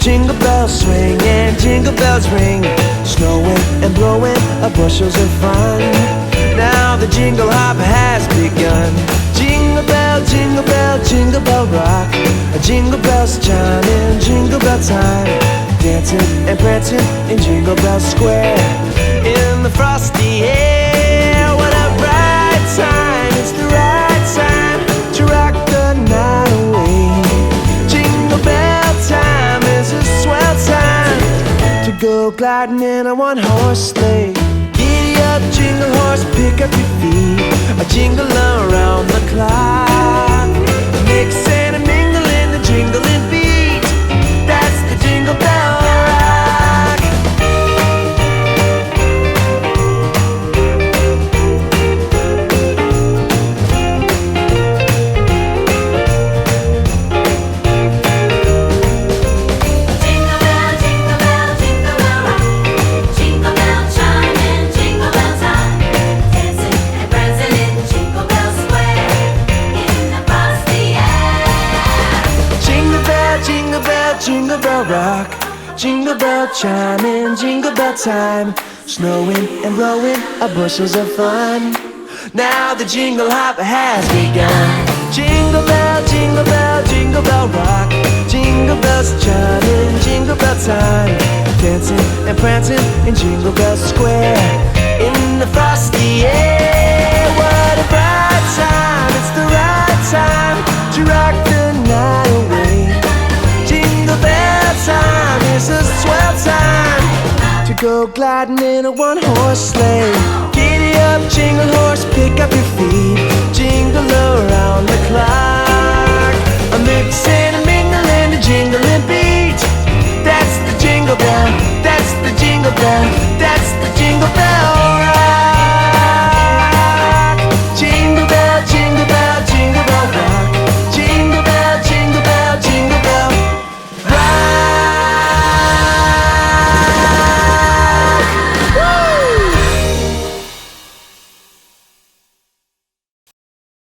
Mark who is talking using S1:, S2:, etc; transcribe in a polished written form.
S1: jingle bells swing and jingle bells ring, snowing and blowing bushels of fun. Now the jingle hop has begun. Jingle bell, jingle bell, jingle bell rock. Jingle bells chiming, jingle bell time, dancing and prancing in Jingle Bell Square. In the frosty air, what a bright time! It's the right time to rock the night away. Jingle bell time is a swell time to go gliding in a one-horse sleigh. Giddy up, jingle horse, pick up your feet. A jingle around the clock, mix and a mingle in the jingling beat. That's the Jingle Bell Rock.
S2: Jingle bell, jingle bell, jingle bell rock. Jingle bell chime and jingle bell time, dancing and prancing in Jingle Bell Square. In the frosty air.
S1: Jingle bell, jingle bell, jingle bell rock. Jingle bell chiming, jingle bell time, snowing and blowing bushels of fun. Now the jingle hop has begun. Jingle bell, jingle bell, jingle bell rock. Jingle bells chiming, jingle bell time, dancing and prancing in Jingle Bell Square. In the frosty air, what a bright time! It's the right time to rock the night away. Jingle bell time is a swell time to go gliding in a one-horse sleigh. Giddy up, jingle horse, pick up your feet.